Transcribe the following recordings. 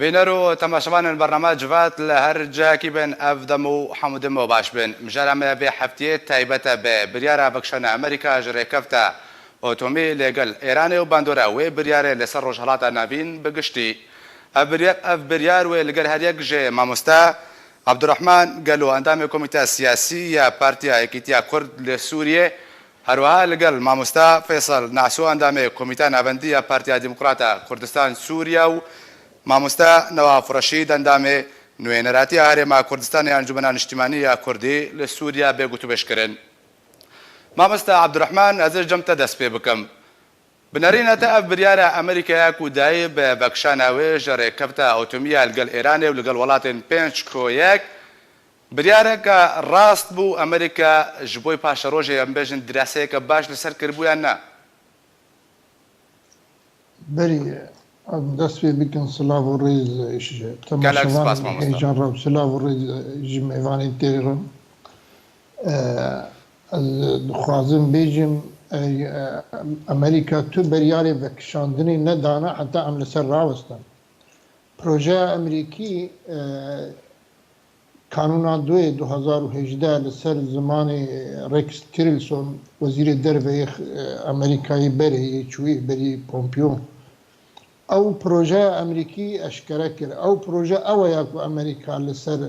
بینرو تماشاوان برنامه جوات لهر جاکی بن افدمو حمودمو باش بن مجرم به هفته تایبت به بریار بکشن امریکا جری کفتا اتومی لگل ایران و باندورا و بریار لسر روشالات نبین بگشتی بریار و لگل هر یک جه ماموستا عبدالرحمن قالو اندام کمیته سیاسی یا پارتی اکیتیا کرد لسوریه هروها لگل ماموستا فیصل نعسو اندام کمیته نوندی پارتی دموکراتا کردستان سوریا و مامۆستا نەواف ڕەشید ئەندامێ نوێنەراتی هەرێما کوردستانی ئەنجومەنان نیشتیمانی یا کوردی لە سووریا بێگوتوبێشکردن. مامۆستا عەبدوڕەحمان ئەزش جەمتە دەست پێ بکەم. بنەرینەتە ئەف بریارە ئەمریکایە کودایی بە بەکشاناوێ ژەڕێکەفتە ئۆتۆمیە لەگەڵ ئێرانێ و لەگەڵ وڵاتێن 5-1 بریارێکە ڕاست بوو ئەمریکا ji بۆی پاشە ڕۆژێ ئەم بێژن دراسەیەکە باش لەسەر کردبوویان نا. دەست پێ بکەن سلااو و ڕێز تەماشاوان هێجان ڕاو سلااو و ڕێز ژی میوانی تێڕم دخوازم بێژم ئەمریکا تو بەریارێ بەکشاندنی نەدانا حتا ئەم لەسەر ڕاوەستن پرۆژە ئەمریکی کانونا 2018 لەسەر زمانی ڕێکس تیلسۆن وەزیرە دەربەیە ئەمریکایی بەرێ چووی بەری پۆمپیۆ ئەو پرۆژە ئەمریکی ئەشکەرە کرد ئەو پرۆژە ئەوە یاکو ئەمریکا لەسەر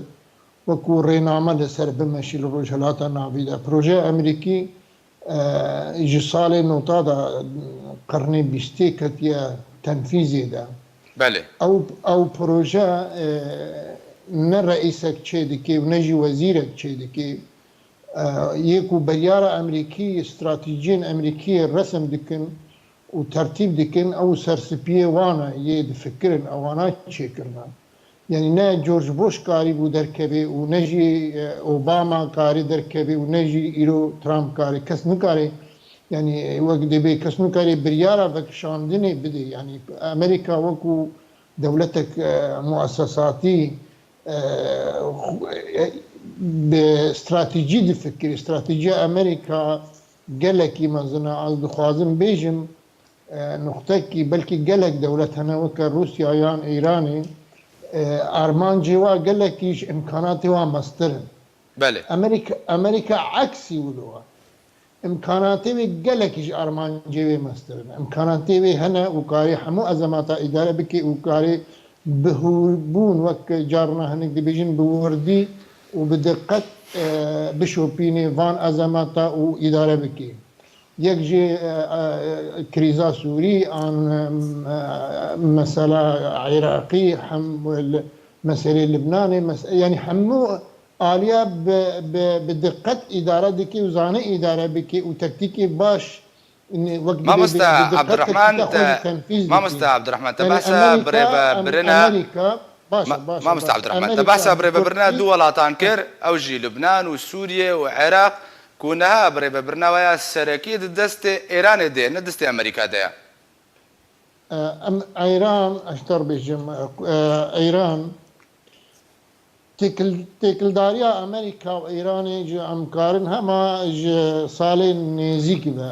وەکو ڕێنامە لەسەر بمەشی لە ڕۆژهەڵاتە ناویدا پرۆژە ئەمریکی ji salê notada qirnê bîstê ketiye tenfîzê de ew proje ne reîsek çê dike û ne jî wezîrek çê dike yê ku beryara Emerîkî stratejiyên Emerîkiyê resm dikin û tertîb dikin ew serspiyê wan e yê difikirin ewana çêkirine yanî ne George Bush karî bû derkeve û ne jî Obama karî derkeve û ne jî îro Trump karî kes nikare yanî wek dibê kes nikare biryara vekişandinê bide yanî Emerîka wekû dewletek muessesatî bi stratejî difikirî stratejiya Emerîka gelekî mezin e ez dixwazim bêjim noktekî belkî gelek dewlet hene weke Rûsya yan Îranê armancê wa gelekî ji imkanatê wan meztirin Emerîka eksî wilo e imkanatê wê gelekî ji armancê wê meztirin imkanatê wê hene û karî hemû ezemata îdare bike û karî bihûrbûn wek carna hinek dibêjin bi werdî û bi diqet bişopînê van ezemata û îdare bike yek jî krîza Sûrî an mesela Iraqî meselê Libnanê yanî hemû aliya bi diqet îdare dike û zane îdare bike û tektikê baş مامۆستا عەبدوڕەحمان te behsa birêvebirina مامۆستا عەبدوڕەحمان te behsa birêvebirina du welatan kir ew jî Libnan û Sûriye û Iraq ku niha birêvebirina we ya serekî di destê Îranê de ne destê Emerîka de ye Îran eşter bêjim Îran têkildariya Emerîka û Îranê ji em karin hema ji salê nêzîkî ve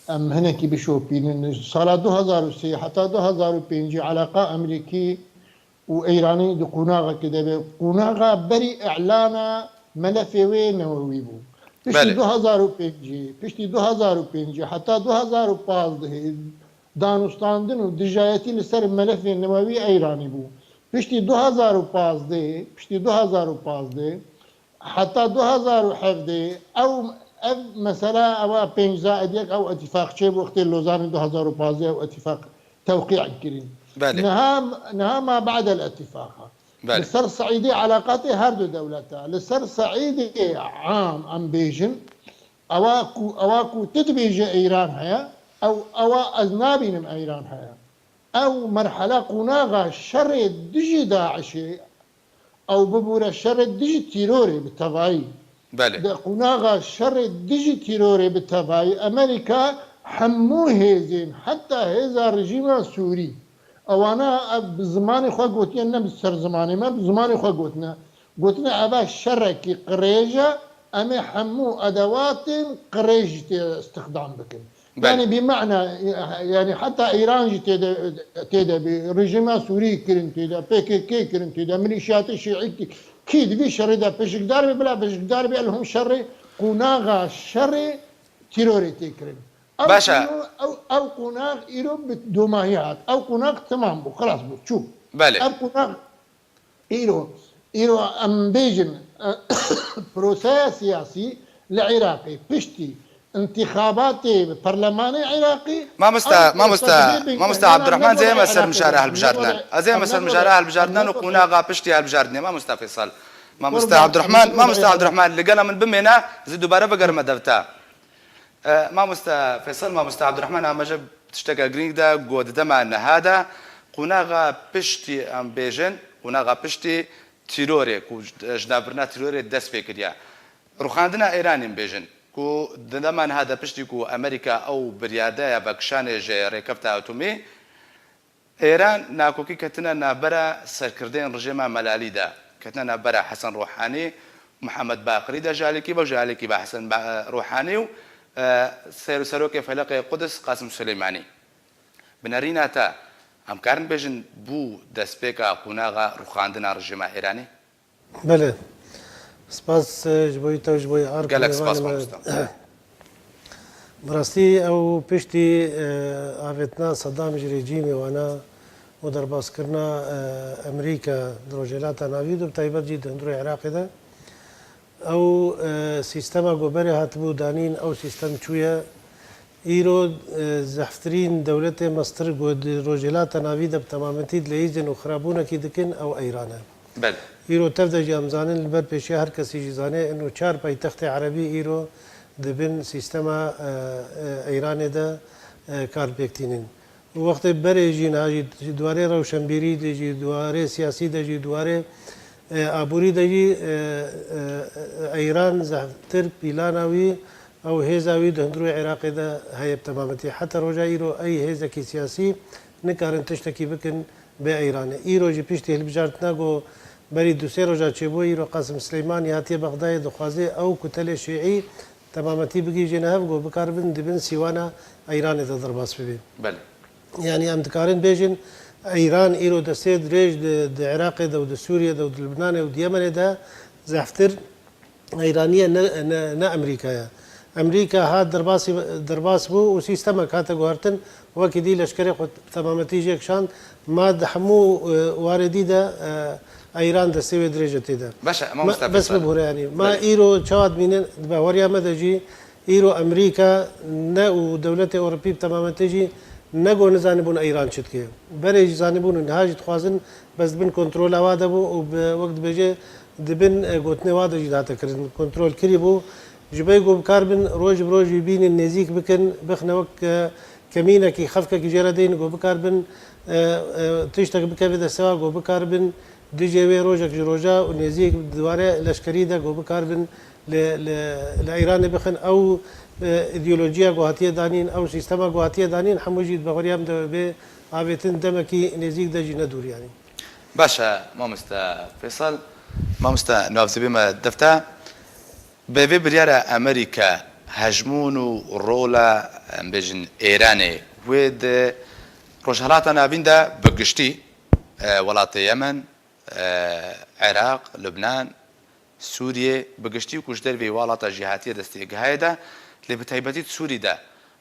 em hinekî bişopînin sala 2003 heta 2005 eleqa Emerîkî û Îranî di qûnaxekê de be qûnaxa berî îlana melefê wê newewî bû piştî 2005 piştî 2005 heta 2015 danûstandin û dijayetî li ser melefên newewî Îranî bû piştî 2015 piştî 2015 heta 2017 ev mesela ewa 5-1 ew itîfaqçê bû wextê Lozanê 2015 ew itîfaq tewqîع kirin niha ma ba'd el-itîfaqa li ser Saîdê alaqatê her du dewleta li ser Saîdê am em bêjin ewa ku tu dibêje Îran heye ewa ez nabînim Îran heye ew merhela qûnaxa şerê dijî Daişê ew bibûre şerê dijî tîrorê bi tevayî قوناغا شر دجی تیرۆرê bi tevayî Emerîka hemû hêzên heta hêza rejîma Sûrî ewana bi zimanê xwe gotiye ne bi ser zimanê me bi zimanê xwe gotine eva şerekî qirêj e em ê hemû edewatên qirêj tê istixdam bikin يعني بمعنى يعني حتى ايران جي تيدا برجيما سوري كرن تيدا PKK كرن تيدا ميليشيات الشيعي كيد في شر دا بشكدار بلا بشكدار لهم شر قناغا شر تيروري تكرن باشا او قناغ ايرو بدماهيات او قناغ تمام بو خلاص بو شوف بله او قناغ ايرو ام بيجن بروسيس سياسي العراقي بشتي انتخابات برلماني عراقي ما مستا عبد الرحمن زي ما سر مشارع البجاردنان زي ما سر مشارع البجاردنان وقونا غابشتي البجاردني ما مستا فيصل ما مستا عبد الرحمن اللي قال من بمنا زيدوا بارا بقر مدفتا ما مستا فيصل ما مستا عبد الرحمن اما جاب تشتكى جريك دا قود دما ان هذا قونا غابشتي ام بيجن قونا غابشتي تيروري كو جنابرنا تيروري دس فكريا روخاندنا ايراني بيجن كو دمان هذا بشتي كو امريكا او برياده بكشان جي ريكفتا اوتومي ايران ناكوكي كتنا نابرا سركردين رجيما ملالي دا كتنا نابرا حسن روحاني محمد باقري دا جالكي با حسن روحاني سيرو سروكي فلقي قدس قاسم سليماني بنارينا تا ام كارن بيجن بو دسبيكا قناغا روخاندنا رجيما ايراني بله سپاس جبوی تو جبوی آرک گلک سپاس مامستا براستی او پشتی آفتنا صدام رژیم وانا و درباس کرنا امریکا دروجلات ناوید و تایبت جی دندروی عراق ده او سیستما گوبری هاتبو دانین او سیستم چویا ایرو زحفترین دولت مستر گود روجلات ناوید بتمامتی لیزن و خرابونه کی دکن او ایرانه بله ایرو تفده جام زانن البر پیشی هر کسی جزانه انه چهار پایتخت عربی ایرو دبن سیستما ایران ده کار بکتینن وقت بره جین هاجی دواره روشنبیری دی دواره سیاسی دی دواره آبوری دی ایران زهتر پیلانوی او هزاوی دهندروی عراقی ده هیب تمامتی حتی رجا ایرو ای هزا کی سیاسی نکارن تشتکی بکن به ایران ایرو جی پیشتی هلبجارتنا گو بری دو سه روزا چه بوی رو قاسم سلیمانی هاتی بغداد دخوازه او کتل شیعی تمامتی بگی جناب گو بکار بن دبن سیوانا ایران ده درباس ببین. بله. يعني ام دكارين بيجن ايران ايرو دا سيد ريج دا عراق دا ودا سوريا دا ودا لبنان ودا اليمن دا زحفتر ايرانيه نا امريكا امريكا هاد درباس بو وسيستما كاتا غورتن وكدي لشكري تمامتي جيكشان ما دحمو واردي دا ايران دا سوي درجه دا باشا ما مستفيد بس ببوري يعني ما ايرو شاد من باوريا مدجي ايرو امريكا نا ودولته اوروبيه تمامتي جي نگو نزانبون ایران چت که برای جانبون نهاجت خوازن بس بن کنترل آواده بو و وقت بجه دبن گوتنه واده جدات کردن کنترل کری بو جبای گو بکاربن روز بروز بین نزیک بکن بخنه وقت کمینه کی خفکه کی جردین گو بکاربن تشتک بکوی دستوا گو بکاربن دیجی روزک جروجا و نزیک دواره لشکری ده گو بکاربن لإيران بخن أو إيديولوجيا قواتية دانين أو سيستما قواتية دانين حموجيد بغريام ده بعابتن دمكي نزيك ده جي ندور يعني. باشا ما مستا فيصل ما مستا نوافذ بما دفتا بفي بريارة أمريكا هجمون رولا بجن إيراني ويد روشهلاتنا بيندا بقشتي ولاة اليمن عراق لبنان سوريا بقشتي وكشدر في ولاة جهاتية دستيقهاية ده اللي بتهيبتي سوري ده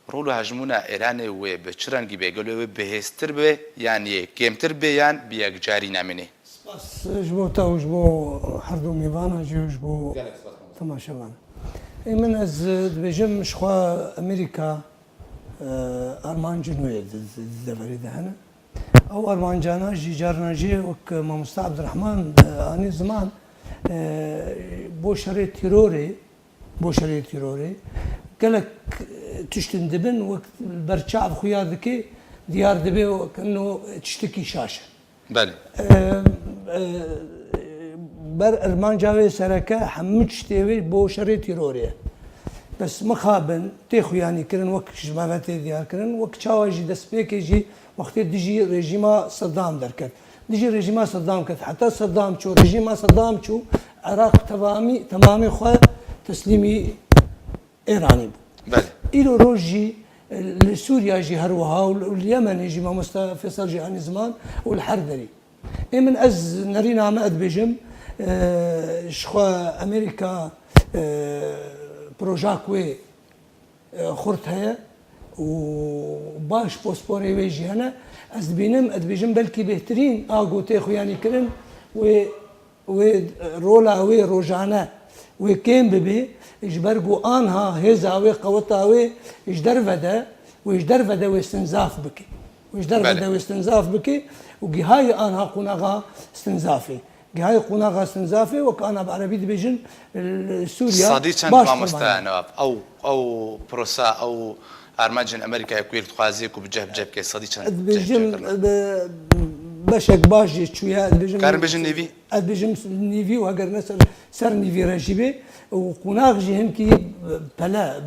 رولو هجمونا إيراني وبشرنجي بيقولوا بهستر به يعني كيمتر به يعني بيجاري نامني. بس جبو تاو جبو حردو ميبانا جبو تماشا من از بجم شخوا أمريكا أرمان جنوية الزفري ده هنا أو أرمان جانا جي جارنا جي وك ماموستا عبد الرحمن آني زمان بۆ شەڕێ تیرۆرێ گەلک تشتن دەبن وەک بەرچاو خویا دەکێ دیار دەبێ وەکەنەوە تشتێکی شاشە بەر ئەرمانجاوێ سەرەکە هەموو شتێوێ بۆ شەڕێ تیرۆرێ بەس مخابن تێخویانی کردن وەک ژمارەتێ دیارکردن وەک چاواژی دەستپێکێژی وەختێ دژی ڕێژیما سەدام دەرکرد ديجي رژیما صدام كت حتى صدام شو رژیما صدام شو عراق تمامي خو تسليمي ايراني بو بله إلو روجي لسوريا جي هروها واليمن يجي ما مستوى فيصل جهاني زمان والحردري من از نرينا ما ادبجم شخوا امريكا بروجاك وي خورت هيا وباش بوسبوري ويجي هنا از بينم ادبجم بلكي بهترين اقو تيخو يعني كرن و رولا وي روجانا وكيم ببي اجبرقو انها هيزا وي قوتا وي اجدرفدا ويجدرفدا واستنزاف بكي ويجدرفدا واستنزاف بكي وجهاي انها قناغا استنزافي جهاي قناغا استنزافي وكان بعربي دبيجن سوريا صديقاً ما مستعنف او بروسا او ارمجن امريكا يكوير تخازيك وبجهب جهب صديقاً دبيجن باشك باجي شويه دبيجن كان بيجن نيفي دبيجن نيفي وهاجر نسر سر نيفي رجيبي وقناغ جي هنكي بلا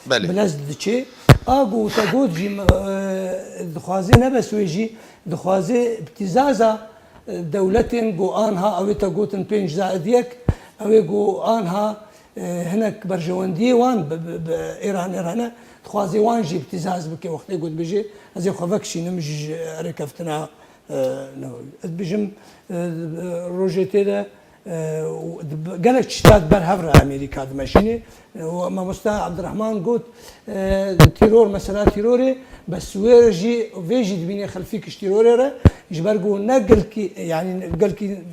بلاز دچي اگو تاگود جي دخوازي نبس ويجي دخوازي ابتزازا دولتين جو انها او تاگوتن بينج زائديك او جو انها هناك برجواندي وان بايران دخوازي وان جي ابتزاز بكي وقت يقول بيجي ازي خوفكشي نمج ركفتنا بيجم روجيتي ده قالك شتات برهفرة امريكا دمشيني وما مستا عبد الرحمن قلت تيرور مثلا تيروري بس ويرجي فيجي دبيني خلفيك تيروري يجبرقو نقلكي يعني قالكي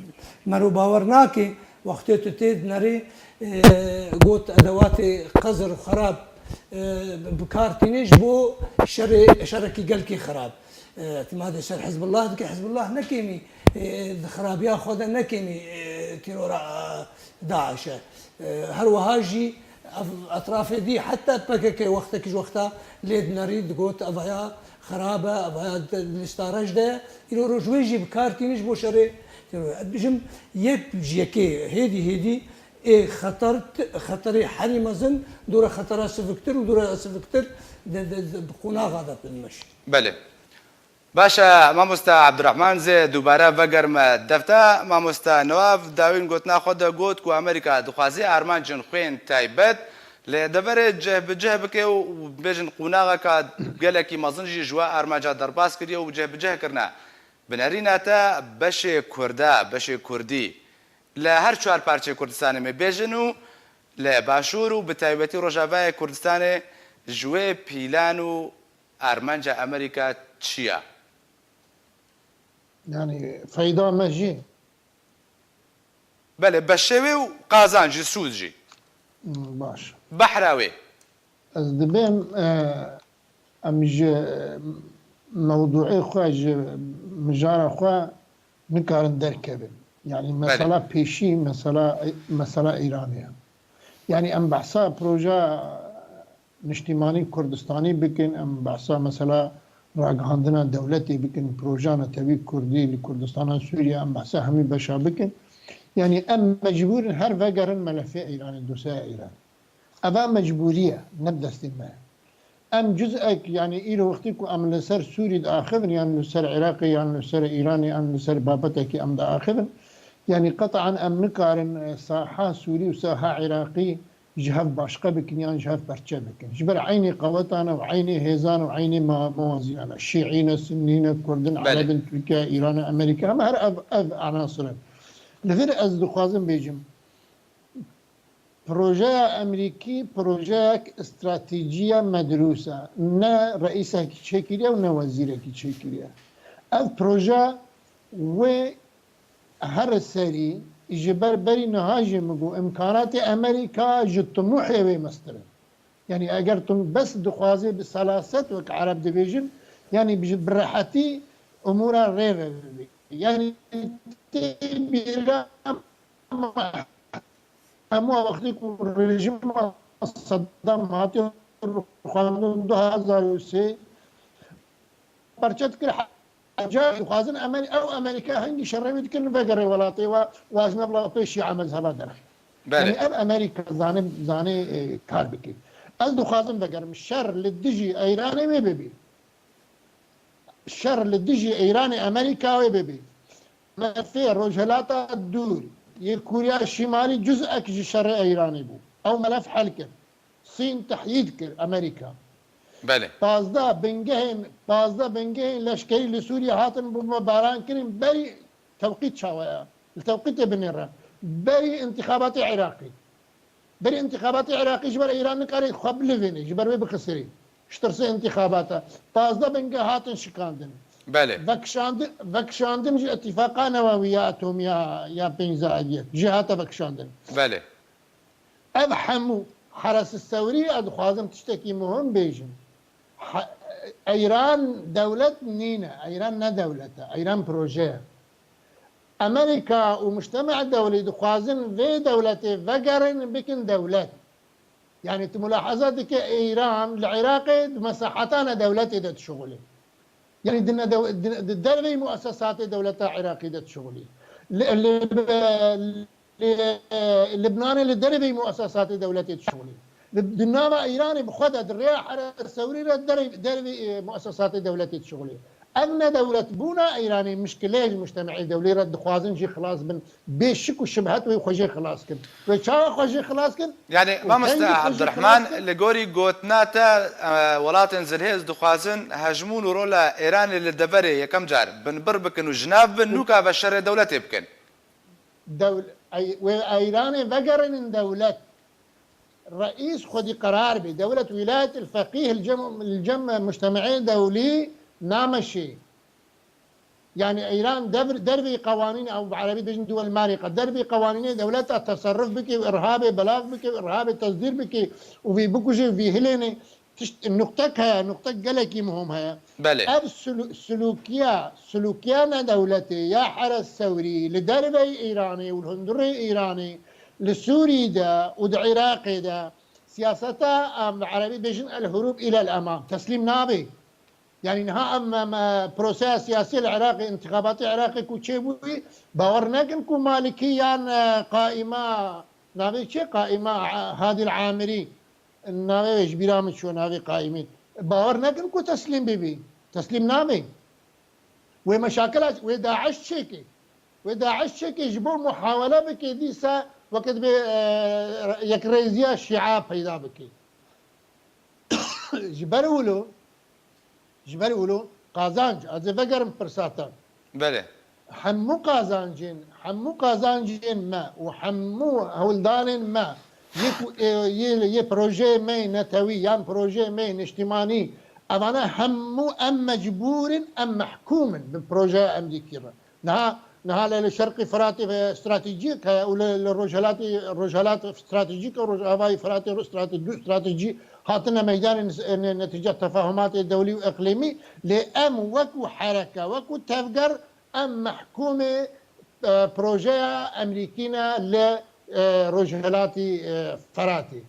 مرو باورناكي وقتي تيد نري قلت ادواتي قزر وخراب بكارتينيش بو شركي قالكي خراب اعتماد شر حزب الله دكي حزب الله نكيمي خراب ياخذ نكيمي تيرور داعش هروهاجي اطراف دي حتى بكك وقتك وقتها ليد نريد قلت اضياء خرابه اضياء الاستارج ده يلو رجويجي بكارتينيش بو شري بجم يكي هيدي خطري حري مزن دور خطرها سفكتر ودور سفكتر بقونا غاضب المشي بله باشا مامۆستا عبدڕەحمان زێ دووبارە بەگەرمە دەفتە مامۆستا نواف داوین گوتنا خۆدا گوت و ئەمریکا دخوازی ئارمانجن خوێن تایبەت لێ دەبەرێت جێبجێ بکێ و بێژن قوناغەکە گەلێکی مەزنجی ژوە ئارماجا دەرباس کردی و جێبجێکردنا بنەریناتە بەشێ کووردا بەشێ کوردی لە هەر چوار پارچەی کوردستانێ بێژن و لە باشوور و بەتایبەتی ڕۆژاوای کوردستانێ ژوێ پیلان و ئارمانجا ئەمریکا چییە؟ يعني فايدة مجي بله بشوي وقازانجي سوزجي باش بحراوي از دبين امج موضوعي خواج مجارة خوا نكارن دركبن يعني مسألة بيشي مسألة إيرانية يعني ام بحثا بروجا نشتيماني كردستاني بكن ام بحثا مسألة راگهاندنا دولتی بکن پروژان تبی کردی لکردستان سوریا ام بحثا همی بشا بکن يعني ام مجبور هر وگرن ملفه ایران دوسا ایران اما مجبورية نبدأ استماع ام جزءك يعني إلى وقتك ام لسر سوري دا آخذن يعني لسر عراقي يعني لسر إيراني يعني لسر بابتك ام دا آخذن يعني قطعا ام نكارن ساحة سوري وساحة عراقي جهاف باشقه بكن يعني جهاف برچه بكن جبر عيني قوتانا وعيني هيزان وعيني موازينا الشيعين السنين كردن عرب تركيا ايران امريكا هم هر اف عناصر لفر از دخوازم بيجم بروجه امريكي بروجه استراتيجيه مدروسه نا رئيسها كي ونا وزيرها كي اف بروجه و هر سري جبر بري نهاجي مگو امكانات امريكا جطموحي وي مستر يعني اگر تم بس دخوازي بسلاسة وك عرب ديفيجن يعني بجد براحتي امورا غير يعني تبيرا امو وقتك رجيم صدام هاتي قانون 2003 برچت كر جاء خازن امريكا هنجي شرعي يمكن بقر ولاتي وازن بلا بيشي عمل هذا درخ يعني امريكا زاني كاربكي ازدو خازن بقر الشر اللي تجي ايراني ما بيبي الشر اللي تجي ايراني امريكا وبيبي ما في رجلاتا الدور كوريا الشمالي جزء شر ايراني بو او ملف حلكر الصين تحييد كر امريكا بله بازده بنگهن لشکری لسوریا هاتن بمباران كريم بري توقيت شاوية التوقيت بنيران بري انتخابات عراقي بري انتخابات عراقي جبر ايران نقاري خب لفيني جبر بخسري اشترسي انتخاباتها بازده بنگه هاتن شكاندن بله وكشاندن اتفاقا نووية اتومية يا بنزائية جهات وكشاندن بله ابحمو حرس الثوري ادخوازم تشتكي مهم بيجن ايران دولة نينا ايران نا دولتها ايران بروجيه امريكا ومجتمع الدولي دخوازن في دولتي فقرن بكن دولات يعني ملاحظاتك ايران العراق مساحتنا دولتي دت شغلي يعني دربي مؤسسات دولتها عراقي دت شغلي لبنان اللي دربي مؤسسات دولتي شغلي دنما ايراني بخدها الرياح الثوري دربي مؤسسات دولتي شغلي ان دولة بونا ايراني مشكله المجتمع الدولي رد خوازن جي خلاص بن بشك وشبهات وخجي خلاص كن وشا خجي خلاص كن يعني ما مستع عبد الرحمن لغوري غوتناتا ولاتن زلهز دخوازن هجمون رولا ايران اللي دبري يكم جار بن بربكن وجناب بن نوكا بشر دولتي بكن ايراني فقرن دولة رئيس خدي قرار بدولة ولاية الفقيه الجمع مجتمعي دولي نامشي يعني ايران دربي قوانين او بعربي بيجن دول مارقه دربي قوانين دولتها تصرف بك ارهابي بلاغ بك ارهابي تصدير بك وفي بكوجي في هليني نقطة قلقي مهم هي بله اب سلوكيانا دولتي يا حرس ثوري لدربي ايراني والهندري ايراني للسوري دا والعراقي دا سياستها عربي بيجن الهروب الى الامام تسليم نابي يعني نها اما بروسيس سياسي العراقي انتخابات العراقي كوتشيبوي باورناكن كو مالكيان قائمه نابي شي قائمه هادي العامري نابي برامج شو نابي قائمين باورناكن كو تسليم بيبي تسليم نابي ومشاكلات وداعش شيكي جبوا محاوله بك ديسا وقت يكريزيا الشيعة پیدا بكي جبرولو قازانج از فقرم فرساتا بله حمو قازانجين ما وحمو هولدان ما ي بروجي مين نتوي يان بروجي مين اجتماعي انا حمو ام مجبور ام محكوم ببروجي امريكي نها للشرقي فراتي استراتيجيك الرجالات استراتيجيك هواي فراتي استراتيجي هاتنا ميدان نتيجة تفاهمات دولي واقليمي لام وكو حركه وكو تفجر ام محكومه بروجيا امريكينا لرجالات فراتي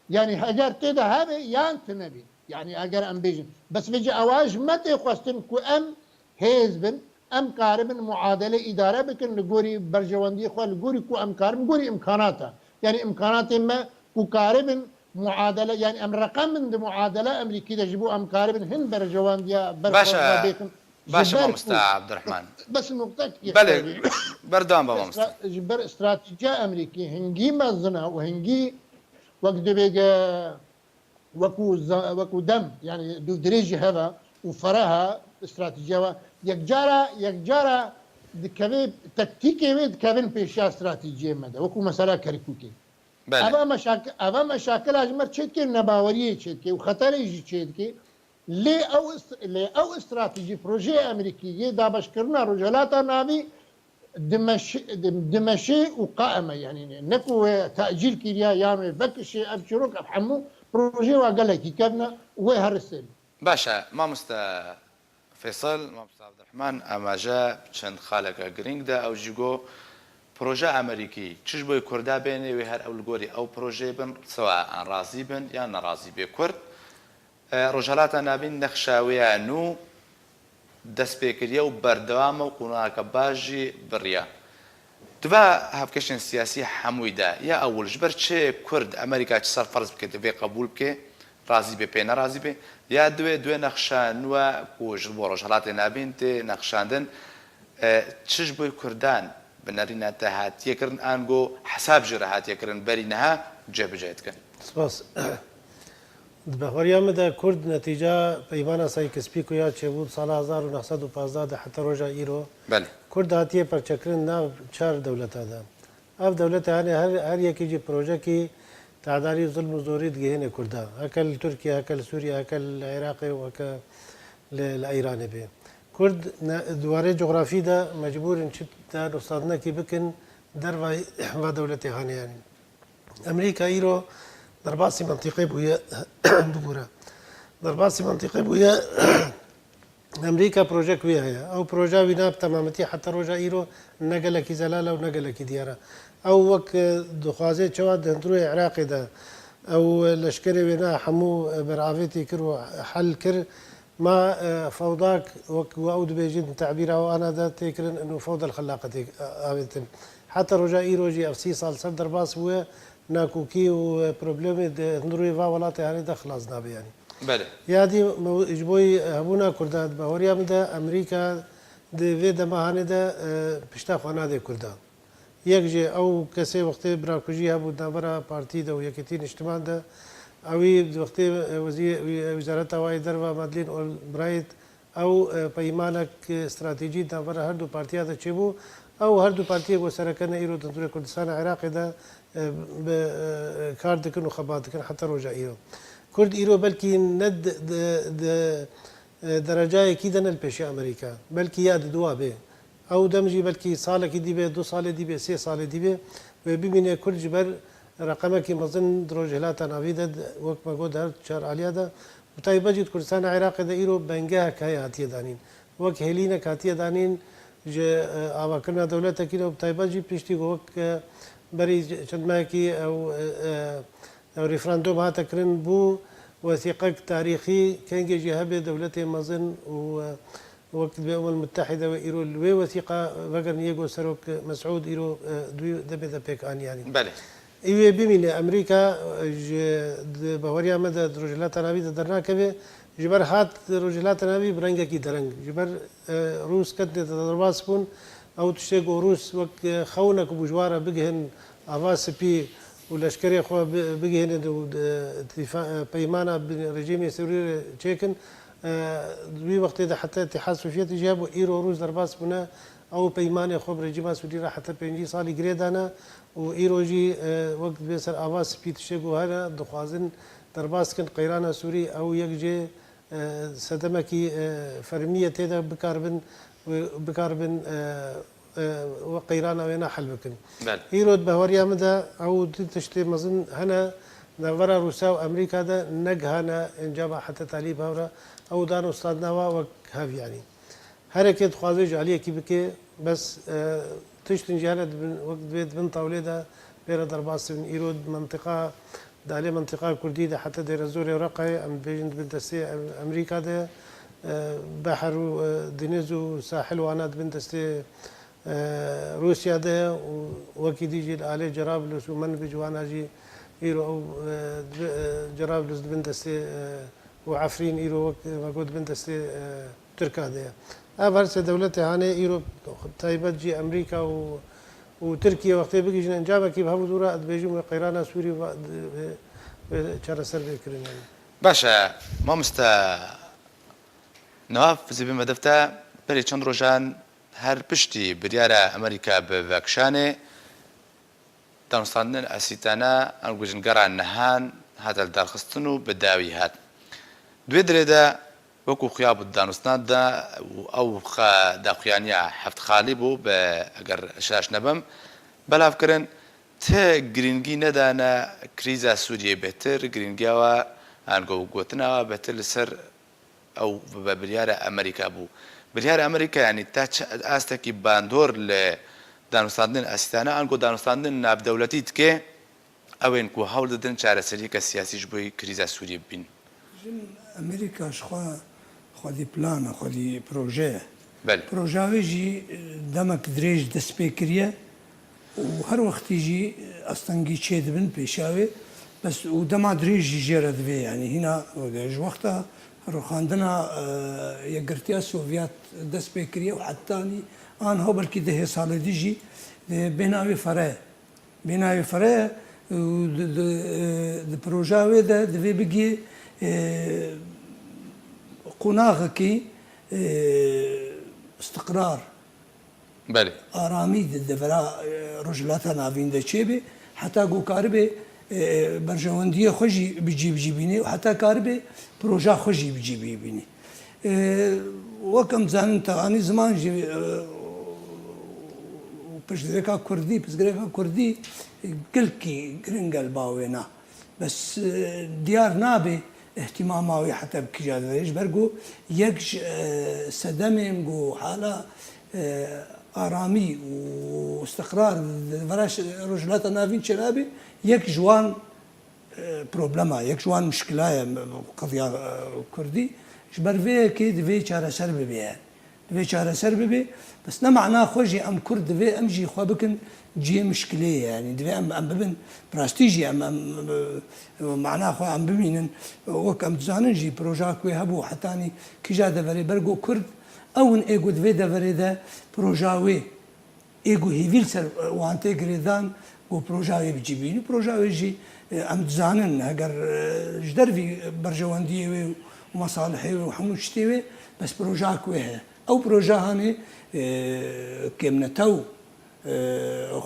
يعني اگر تدا هذا يان تنبي يعني اگر ام بيجن بس بيجي اواج متى خواستن كو ام هيزبن ام قاربن معادله اداره بكن لغوري برجواندي خو لغوري كو ام قارب غوري امكاناتها يعني امكانات ما كو قاربن معادله يعني ام رقم من معادله امريكيه يجبوا ام قاربن هن برجوانديا باشا مستع عبد الرحمن بس نقطه بله بردان بابا مستع جبر استراتيجيه امريكيه هنجي مزنا وهنجي وقت بيجا وكو دم يعني دو دريجي هذا وفراها استراتيجيه يكجارا دكابي تكتيكي دكابين بيشا استراتيجيه مدى وكو مسألة كاريكوكي بله أبا مشاكل أجمر تشيدكي نباورية تشيدكي وخطر يجي تشيدكي لي أو استراتيجي بروجي أمريكي دابش كرنا رجالاتا نابي دمشي وقائمة يعني نكو تأجيل كيريا يعني فكشي أبشروك أبحمو بروجي وقالكي كبنا وهرسل باشا ما فيصل ما عبد الرحمن اما جا چند خالق گرینگ دا او جيگو بروجه امريكي تشش بو كردا بيني وهر اول غوري او بروجه بن سواء راضي بن يا ناراضي بكرد رجالات نابين نخشاويه نو دس بكريه وبردوام وقناك باجي بريا دبا هافكشن سياسي حمويدا يا اول جبر تشي كرد امريكا تصر فرض بك دبي قبول بك راضي بي ناراضي بي يا دوي نخشان و كوج رجالات نابين تي نخشاندن تشش بو كردان بنارينا تهات يكرن انغو حساب جرهات يكرن برينها جبجيتكن سپاس بهوریا مده کرد نتیجه پیمانه سایکسپیک و یا چه بود سال 1915 حتی روژا ایرو بله کرد هاتیه پرچکرین ناو 4 دولت ده اف دولت هنه هر یکی جی پروژه کی تعداری ظلم و زوری دگهنه کرده هکل ترکیه هکل سوریه هکل عراق و هکل لایران به کرد دواره جغرافی ده مجبور ان چت ده استادنا کی بکن در و دولت هانه یعنی امریکا ایرو در باسی منطقه بویا بگوره در باسی منطقه بویا امریکا پروژه کوی هیا او پروژه وینا تمامتی حتی روژا ایرو نقله کی زلاله و نقله کی دیاره او وک دخوازه چواد دندرو عراق ده او لشکری وینا حمو برعافتي كر حل كر ما فوضاك وأود بيجد تعبيره وأنا ده تكرن إنه فوضى الخلاقة آبتن حتى رجاء إيروجي أفسي صال صدر باس هو ناكوكي وبروبلم نروي فا ولاته يعني ده خلاص نابي يعني بله يادي إجبوي هبونا كرداد بهوريا مده أمريكا ده في دماهانه ده بشتا خوانا ده كرداد یک جه او کسی وقتی براکوژی هبود نبرا پارتی ده و یکیتین اجتماع ده اوی وقتی وزارت هوای در و مدلین اولبرایت او پیمانک استراتیجی نبرا هر دو پارتیا ده چه بو او هر دو پارتیا گو سرکن ایرو تنطور کردستان عراق ده کار دکن و خبات دکن حتی روژا ایرو کرد ایرو بلکی ند درجه کی دن الپیشی امریکا بلکی یاد دوا به او دمجي بلكي صالة كي ديبه 2 صالة ديبه 3 صالة ديبه وبيبيني كل جبر رقمك مظن دروج هلاتا نافيدد وقت ما قد هر شهر عليا ده وتايبه جد كردستان عراق ده ايرو بنجاها كاي هاتيه دانين وقت هلينا كاتيه دانين ج اواكرنا دولتا كده وتايبه جي بيشتي وقت بري چند ما كي او ريفراندوم هاتا كرن بو وثيقه تاريخي كان جهه دولته مظن وقت الأمم المتحدة وإيرو الوي وثيقة فقر نيجو سروك مسعود إيرو دوي دبي دبيك آن يعني بله إيوه بيمين أمريكا بهوريا مدى رجلات نابي درنا كبه جبر هات رجلات نابي برنجا كي درنج جبر روس كد تدرباس بون أو تشتغل روس وقت خونك بجوارة بجهن أواس بي والأشكري خو بجهن بيمانة رجيم سوري تشيكن دوی وقت ده حتی اتحاد سوویتی جاب و ایرو روز در باس بنا او پیمان خوب رژیم سوری را حتی 5 سالی گریدانه و ایرو جی وقت بسر آواز پیتشه گو هر دخوازن در باس کن قیران سوری او یک جه صدمه کی فرمیه تیدا بکاربن و قیران وینا حل بکن ایرو بهوریا مده او تشتی مزن هنا نورا روسا و امریکا ده نجهنا انجابا حتى تعليب هورا او دانو استادنا وهاف يعني حركه خوازج عليه كي بكي بس تشتن جهالة وقت بيت بن طاولة ده بيرا درباس من ايرود منطقه دالي منطقه كرديه ده حتى دير زوري ورقه ام بيجن بنتسي امريكا ده بحر دنيزو ساحل وانات بنتسي روسيا ده وكي ديجي عليه جرابلس ومن بجوانا جي ايرو او جرابلس بنتسي وعفرين ايرو وقود بنتسي تركا ده هرسه دولتي هاني ايرو تايبت جي امريكا وتركيا وقت بيجي انجابه كيف هبو دورا بيجي قيرانا سوري چرا سر بكرين يعني باشا ما نواف زي بما دفتا بري چند روجان هر پشتی بریاره امریکا به وکشانه دانستاندن اسیتانا انگوجن گران نهان هذا الدرخستنو بداوی هات دوی درده وكو خياب الدانستان دا او خا دا خيانيا حفت خالبو باگر شاش نبم بلا فكرن ته گرینگی ندانا کریزا سوریه بهتر گرینگی و انگو گوتنا بهتر سر او بریاره امریکا بو بریاره امریکا يعني تاچ استکی باندور ل دانستاندن اسیتانا انگو دانستاندن ناب دولتی تکه او انکو حول ددن چاره سری که سیاسی جبوی کریزا سوریه بین امریکا شخوا خودی پلان خودی پروژه بله پروژه ویجی دمک دریج دست بکریه و هر وقت يجي استنجي تشيد بن بيشاوي بس ودما دريج جيرد في يعني هنا وداج وقتها روح عندنا يقرتيا السوفيات دس بكريه وحتى ان هو بلكي ده صار ديجي بيناوي فرا د بروجاوي ده في بيجي قناغكي استقرار بله آرامی دفرا رجلات ناوین دچیبه حتی گو کاربه برجواندی خوشی بجی بینی و حتی کاربه پروژه خوشی بجی بینی وکم زن تانی زمان جی پشترکا کردی پشترکا کردی گلکی گرنگل باوینا بس دیار نابه اهتماماوی حتی بکجاد ویش برگو یک صدمم گو حالا آرامی و استقرار وراش رجلات نافين شرابي يك جوان بروبلما يك جوان مشكلة قضية كردي جبر في كي دفي شارع سرب بيه دفي شارع سرب بيه بس نمعنا خوجي ام كرد دفي ام جي خوابكن جي مشكلة يعني دفي ام ببن براستيجي ام معناه خو ام ببينن وك ام تزانن جي بروجاك ويهبو حتاني كي جا دفري برقو كرد اون ايجو دفي دفري ده بروجاوي ايجو هيفيل سر وانتي غريدان و بروجاوي بجيبيني بروجاوي جي ام تزانن هاجر جدر في برجواندي ومصالحي وحمو شتيوي بس بروجاك ويه او بروجا هاني كيم نتو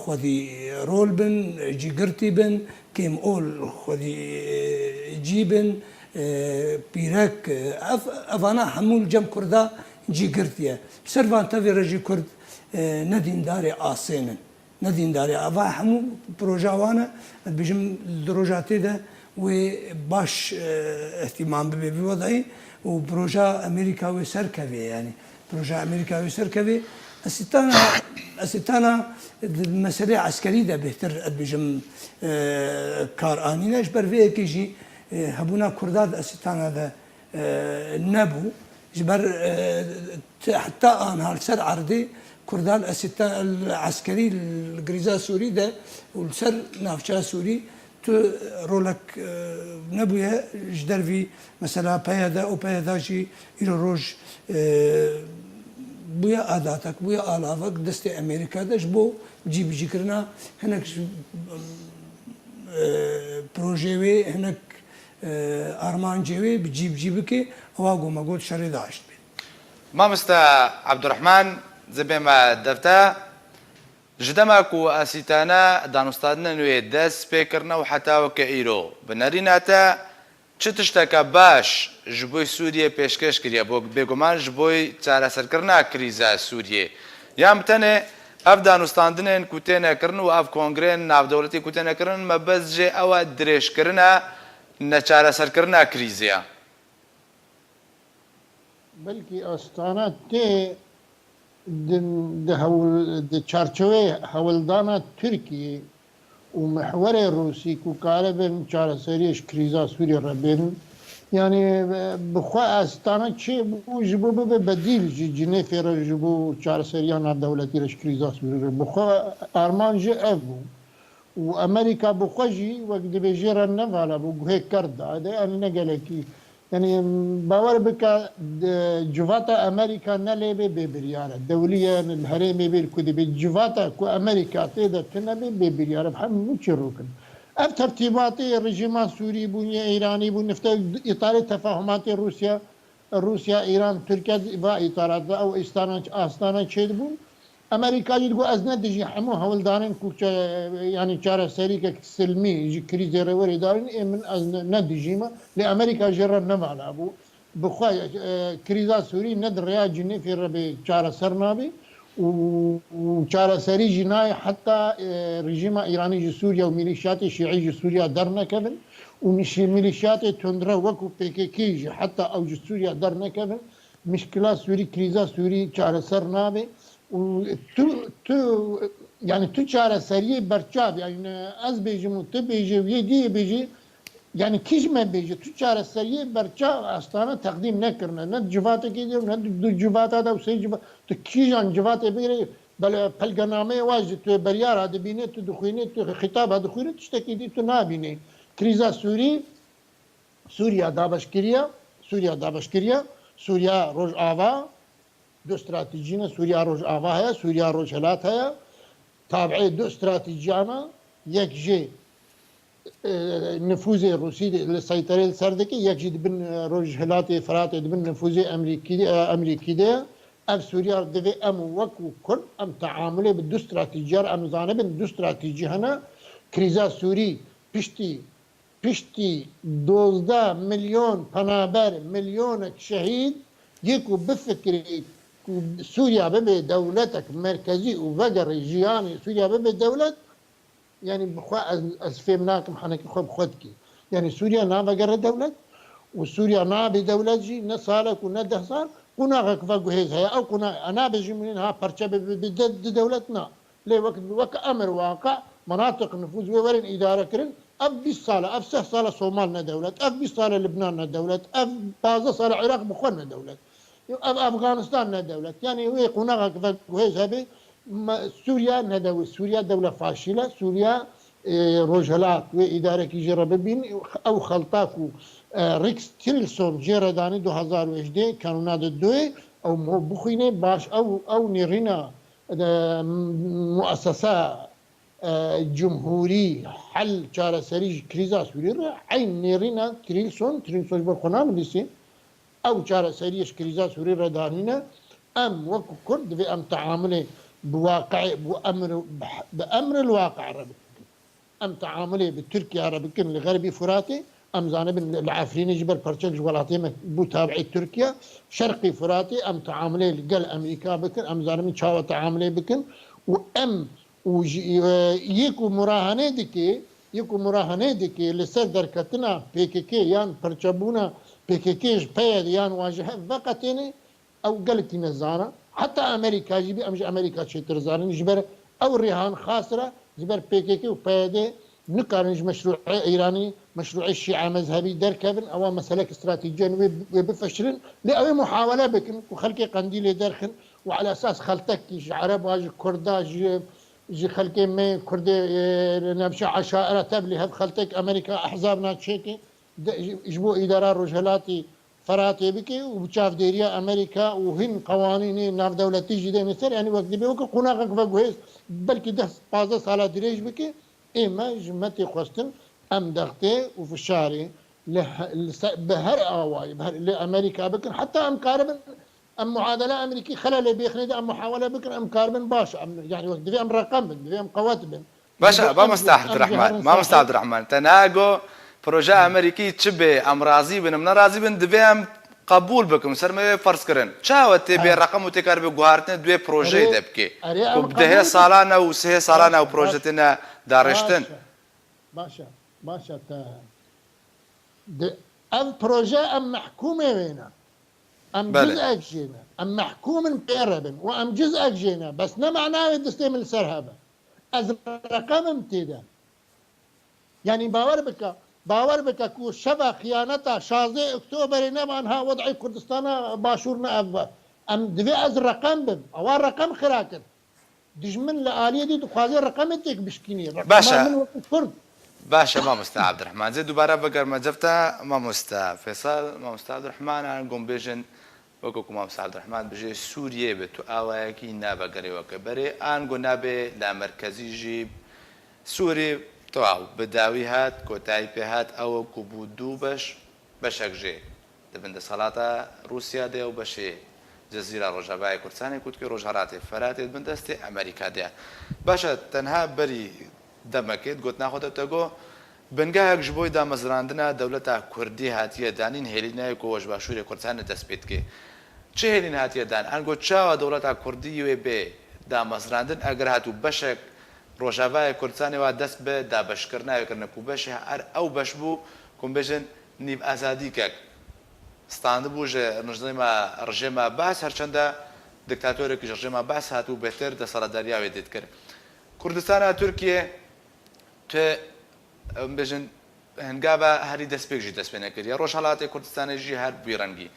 خذي رول بن جي قرتي بن كيم اول خذي جيبن بيرك افانا حمول جم كردا جي قرتيه بسرفان تافي رجي كرد ندين داري آسينن ندين داري افا حمو بروجا وانا بيجم دروجاتي ده وباش اهتمام بوضعي وبروجا امريكاوي سركبي يعني بروجا امريكاوي سركبي استانا المسألة عسكرية ده بهتر بيجم كار انيناش برفيه كيجي هبونا كرداد استانا ده نبو جبر حتى انا هالسر عرضي كردان استا العسكري الجريزا سوري ده والسر نافشا سوري تو رولك نبويا جدر في مثلا بيادا او بيادا شي يروج بويا اداتك بويا الافك دستي امريكا داش بو جيب جيكرنا هناك بروجيوي هناك ارمان جيوي بجيب جيبك واقو ما قلت شري داشت ما مستا عبد الرحمن زبي ما دفتا جدمك واسيتانا دانستادنا نوي دس بيكرنا وحتى وكايرو بناريناتا چتشتكا باش جبوي سوريا پیشکش کریه بگمان جبوي چارە سەرکردنا کریزا سوریه یان بتنه اف دانستاندنن کوتێنە کردن و اف کۆنگرێن ناودەوڵەتی کوتێنە کردن مەبەست جێ ئەوە درێژکردنە نەچارە سەرکردنا کریزیە بلكي استانات تي د چارچوي هولدانا تركي ومحور الروسي كوكالبن چارە سەریش كريزا سوريا ربين يعني بخوا استانات شي جبو بديل جنيفر جبو چارە سەریان دولتي رش كريزا سوريا بخوا ارمان جي ابو وامريكا بخوجي وقت بيجير النفالا بو هيك كرد هذا انا نقلكي يعني باور بك جوفاتا امريكا نلبي ببريار الدوليه الهرم بالكدي بجوفاتا كو امريكا تقدر تنبي ببريار بحال متشروكن اف ترتيباتي الرجيم السوري بني ايراني بنفت اطار تفاهمات روسيا ايران تركيا واطارات او استانا تشيدبون امريكا يقول ازند جي حمو هولدارن كو يعني چارە سەریکە سلمي يجي كريز روري دارن من ازند جيما لامريكا جرى نمالا ابو بخوا كريزا سوري ند ريا جني في ربي چارە سرنابي وچارە سەری جناي حتى رجيم ايراني جي سوريا وميليشيات شيعي جي سوريا درنا كفن ومش ميليشيات تندرا وكو بيكي جي حتى او جي سوريا درنا كفن مشكلة سوري كريزا سوري چارە سرنابي تو يعني تو چارە سەریە برچاب يعني از بيجم تو بيجي ويدي بيجي يعني كيش ما بيجي تو چارە سەریە برچاب استانه تقديم نكرنا ند جواتك يدير ند دو جواتا دا وسي جوات تو كيجان جواتا بيري بل بلغنامه واجد تو بريار هذا بينه تو دخينه تو خطاب هذا دخينه تشتكي دي تو نابينه كريزا سوريا دابشكريا سوريا روج آوا دو استراتيجينا سوريا روج آوا هيا سوريا روج هلات هيا تابعي دو استراتيجيانا يك جي نفوذ روسي للسيطرة السردكي يجد بن روج هلاتي فراتي بن نفوذ أمريكي ده أف سوريا دفي أم وكو كرد أم تعامله بدو استراتيجية أم زانب بدو استراتيجي هنا كريزا سوري بشتي 12 مليون پنابر مليون شهيد يكو بفكري سوريا ببي دولتك مركزي وفقر جياني سوريا ببي دولت يعني بخوا أسفهمناكم حنكي خو بخدكي يعني سوريا نا فقر دولت وسوريا نا بدولة جي نصالك وندة صار كنا غكفاقو هيك هيا أو كنا أنا بجي منها برشا بدد دولتنا ليه وقت أمر واقع مناطق نفوذ وورن إدارة كرن أف 20 صالة أف 6 صالة صومالنا دولة أف 20 صالة لبنان دولة أف 15 صالة العراق بخونا دولة أف أفغانستان دولة يعني وي كنا غكفاقو هيك هبي سوريا ندولة سوريا دولة فاشلة سوريا روجهلات وإدارة كي جرب بين أو خلطاكو ريكس تيلسون جيرداني 2011 كانوا نادي الدوي أو بخينة باش أو نيرينا مؤسسة جمهوري حل شارع سريج كريزا سوريا عين نيرينا تريلسون بالخنام لسي أو شارع سريج كريزا سوريا دانينا أم وكو كرد في أم تعامله بواقع بأمر الواقع ربك أم تعامله بتركيا ربك الغربي فراتي أم زانب العافرين جبر برشلج ولاتي بتابعي تركيا شرقي فراتي أم تعامله لقل أمريكا بكن أم زانب شاوة تعامله بكن وأم يكو مراهنه دكي لسر دركتنا PKK يان برشبونا PKK بيد يان واجهة فقطيني أو قلتي نزانا حتى أمريكا جيبي أمش أمريكا شيتر زارن جبر أو رهان خاسرة جبر PKK وبيد نكارنج مشروع إيراني مشروع الشيعة مذهبي دركبن أو مسألة استراتيجية وبفشلن لأوي محاولة بكن وخلقي قنديل درخن وعلى أساس خلتك عرب واج كرداج جي خلقي مي كردي نبشة عشائر تبلي هذ خلتك أمريكا أحزابنا تشيكي يجبو إدارة رجلاتي فراتي بكي وبشاف ديريا أمريكا وهن قوانين ناف دولتي جدي مثل يعني وقت بيوك قناقك بقويس بلكي ده 15 سالة دريج بكي إما جمتي قصتن أم دغتي وفي الشارع بهر أواي بهر لأمريكا بكن حتى أم كاربن أم معادلة أمريكي خلل بيخند أم محاولة بكن أم كاربن باش أم يعني وقت في أم رقم في أم قواتب باشا ما مستعد الرحمن ما مستعد الرحمن تناقو بروجا أمريكي تشبه أم راضي بن من راضي بن دفهم قبول بكم سرمه فرض كرن شاوت تبي رقم وتكار بجوهرتنا دوي بروجي دبكي وبده سالانة وسه سالانة وبروجتنا دارشتن باشا أم بروجي أم محكومة وينا أم جزء جينا أم محكوم بيربن وأم جزء جينا بس ما معناه الدستيم السرهبة از رقم امتدا يعني باور بك كو شبه خيانتا 16 اكتوبر نمانها وضعي كردستان باشورنا ام دفي از رقم بم او رقم خراكن دجمن لآلية دي تخوازي رقم تيك بشكيني باشا باشا ما مستعد عبد الرحمن زي دوباره بقر ما جفتا ما مستعد فيصل ما مستعد عبد الرحمن انا قوم بيجن وكو ما مستعد عبد الرحمن بجي سوريا بتو اواكي نابا قري وكبري ان قو نابي لا مركزي جيب سوري تواو بداوي هات كوتاي هات او كوبودو بشك جي دبند صلاة روسيا دي وبشي جزيرة روجاباي كردستان كوتكي روجهراتي فراتي بندستي امريكا دي باشا تنها بري دمكت قلت ناخذ تقو بنجاهك جبوي دا مزراندنا دولتا كردي هاتيه دانين هيلينا كوج باشوري كردستان دسبيتكي چه هيلين هاتيه دان ان قلت شاو دولتا كردي وي بي دا مزراندن اگر هاتو بشك روجاباي كردستان وا دس به دا بشكرنا يكرنا كو بش او بشبو كون بجن نيب ازاديكك ستاندبوج نجمه رجيم باس هرچنده ديكتاتوريك رجيم باس هاتو بهتر د سرداريا وديت كر كردستان تركيا ت بجن هنگابا هری دسپیک جی دسپینه کردی روشالات کردستان جی هر بیرنگی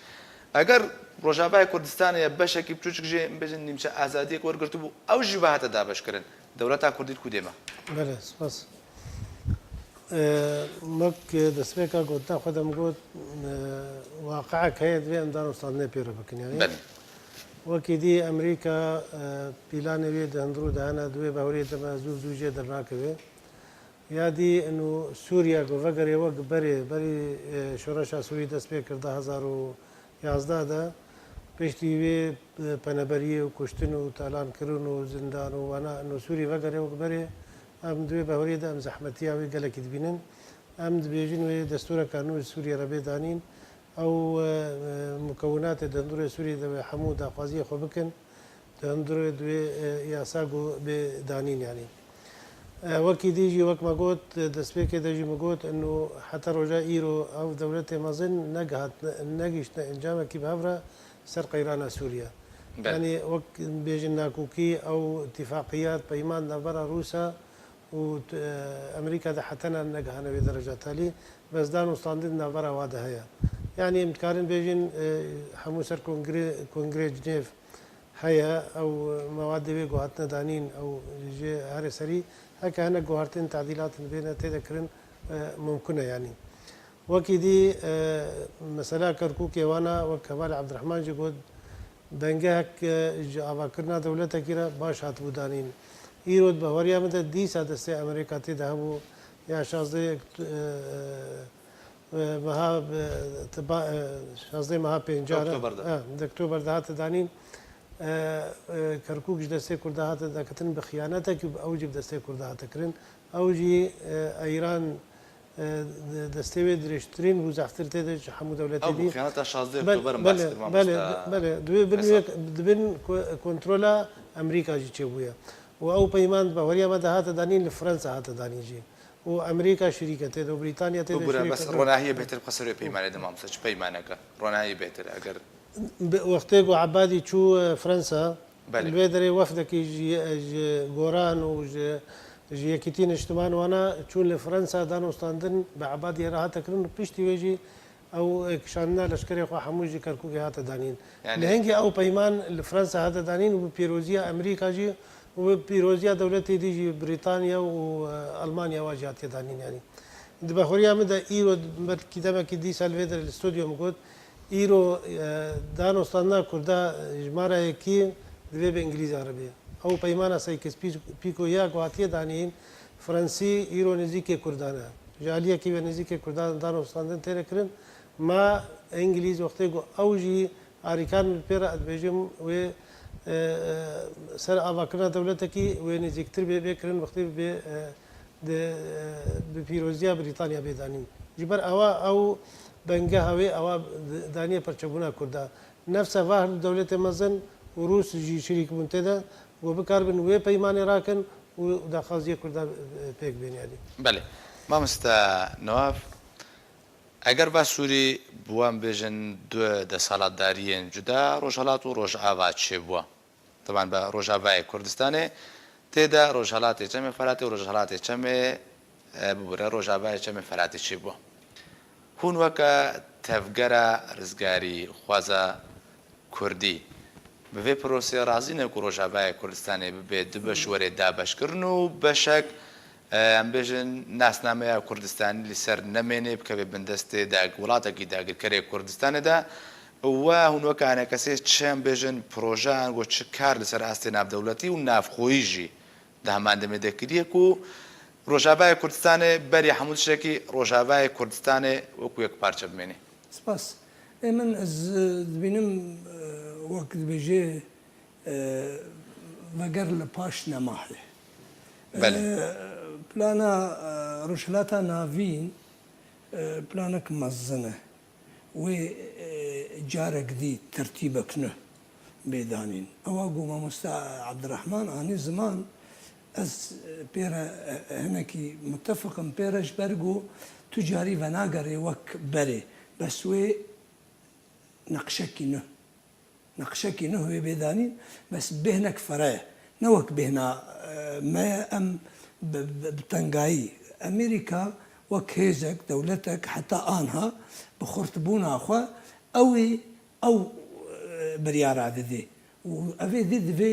اگر روجابای کردستان یا بشکی بچوچک جی بجن نیمچه آزادی کورگرتو بو او جی بهات دابش کردن دولتا کردید کدیما بله سپاس مك دسپیکا گوتا خودم گوت واقعك هي دوی اندانو صادنه پیرو بکن یعنی بله وكي دي امريكا بيلان ويد اندرو دانا دوي باوري تما زوجه درناكوي یادی انه سووریا گۆڤەگەرێ وەک بەری شۆڕەشا سووری دەست پێ کردا 2011 دا پشتی وێ پەنەبەریە و کوشتن و تالانکردن و زیندان و وانە سووری وەگەرێ وەک بەرێ ئەم دوێ بەهۆرێدا ئەم زەحمەتیاوی گەلێکی دبینن ئەم دبێژین وێ دەستورە کانونی سووریا رە بێدانین ئەو مکەوناتێ دەندورێ سووری دەوێ هەموو داخوازیە خۆ بکەن دەندورێ دوێ یاساگ و بێدانین ینی وەکی دیژی وەک مەگوت دەستپێکێ دەژی مەگوت ئەنو حتا ڕۆژە ئیرۆ ئەو دەولەتێ مەزن نەگەیشتە ئەنجامێکی بەهەورە سەر قەیرانە سووریا ینی وەک بێژن ناکوکی ئەو اتفاقیات پەیمان نەبەرە رووسە و ئەمریکا دە حتەنە نەگەهانەوێ دەرەجە تالی بەزدان و ستاندن ناوبەرە وادە هەیە یعنی ئەمکارن بێژین هەموو سەر کۆنگرێ جنێف هەیە ئەو مەواد دەوێ گوهاتنە دانین ئەو هەرێ سەری هەکە هەنە گوهارتن تعدیلاتن بێنە تێدەکردن ممکنە ینی وەکی دی مەسەلا کەرکووک ێوانە وەک کەمال عەبدوڕەحمان جی گوت دەنگەک ئاواکردنا دەولەتێکیرە باش هاتبوو دانین ئیرۆ بەهۆریا بدە دیسا دەستێ ئەمریکا تێدا هەبوو یا 16 مەها پێنجارە دەکتۆبەر داهاتە دانین کەرکووکش دەستێ کووردا هاتە دەکەتن بە خیانەتێکی ئەوجی دەستێ کووردا هاتەکردن ئەوژی ئەیران دەستێوێت درێژترین و زەحتر تێدا هەموو دەولەتی دبن کۆنتترۆلا ئەمریکاژی چێبووە و ئەو پەیمان بە وەریامە داهاتە دانین لە فەرەنسا هاتە دانیژی و ئەمریکا شریکە تێدا و بریتانیا تێدا ڕۆناهیە بێتر قەسەر پەیمانێ دەمامسە چ پەیمانەکە ڕۆنایی بێتر ئەگەر وەختێک و عبادی چوو فەرەنسا لێ دەرێ وەفدەکی گۆران و یەکیتی نیشتمان وانە چوون لە فەرەنسا دانوستاندن بە عبادی ڕاهاتەکردن و پشتی وێژی ئەو کشاننا لەشکری خوا هەمووژی کەرکووکی هاتە دانین لە هەنگی ئەو پەیمان لە فەرەنسا هاتە دانین و پیرۆزیە ئەمریکاژی و پیرۆزیە دەولەتی دیژی بریتانیا و ئەلمانیا واژی هاتێ دانین ینی بەخۆریا مدە ئیرۆ کیدەمێکی دیسا لێ دەر لە ستۆدیۆم گوت ئیرۆ دانوستاننا کووردا ژمارەیەکی دەبێ بە ئینگلیزیانە بێ ئەو پەیمانە سەیکس پیکۆ یا گوهاتیە دانین فەرەنسی ئیرۆ نزیکێ کوردانە ژالیەکی بە نزیکێ کوردان دانوستاندن تێرەکردن ما ئینگلیز وەختێک ئەوژی ئاریکان پێرە ئەدبێژم وێ سەر ئاواکردنا دەولەتێکی وێ نزیکتر بێ بێکردن وەختی بێ پیرۆزیە بریتانیا بێدانین جبەر ئەوە ئەو بەنگە هەوێ ئەوە دانیە پەرچەبوونا کووردا نەفسە ڤاهر دەولەتێ مەزن و رووسژی شریک بوون تێدا و بکاربن وێ پەیمانی ڕاکەن و داخوازیە کووردا پێک بێنیانی بەێ مامۆستا نەواف ئەگەر با سووری بووان بێژن دوێ دەسەڵاتداریên جودا ڕۆژهەڵات و ڕۆژئاوا چێ بووە تەبان بە ڕۆژاوای کوردستانê تێدا ڕۆژهەڵاتی چەمێ فەراتی و ڕۆژهەڵاتی چەمێ ببورە ڕۆژاوای چەمێ فەراتی چێ بووە هون وەکە تەفگەرە ڕزگاری خوازە کوردی بەvê پرۆسیە رازیینێک و ڕۆژاوای کوردستانê ببێت du بەش وەرێ دابەشکردن و بەشێک ئەم بێژن ناسنامەیە کوردستانی لەسەر نەمێنێ بکەوێ بندەستێ وڵاتێکی داگیرکەرێک کوردستانێدا وا هونوەکانە کەسێ چەند بێژن پرۆژان بۆ چ کار لەسەر ئاستێ ناودەوڵەتی و نافخۆیژی داهەماندەمێ دەکردیەک و ڕۆژاوای کوردستانê بەری هەموو شتێکی ڕۆژاوای کوردستانê وەکو یەک پارچە بمێنێ سپاس من ez dibînim wek dibêjê veger li paş nemahê plana rojhilata navîn planek mezin e wê carek dî tertîbek nû bêdanîn ewa got mamosta Ebdirehman anî ziman ez pêre hinekî muttefiqim pêre ji ber got tu carî venagerê wek berê bes wê نقشەکی نو wê bêdanîn bes bêhnek fereye ne wek bêhna me em bi tengayî Amerîka wek hêzek dewletek heta anha bi xurtibûna xwe ew biryara didê û evê dê divê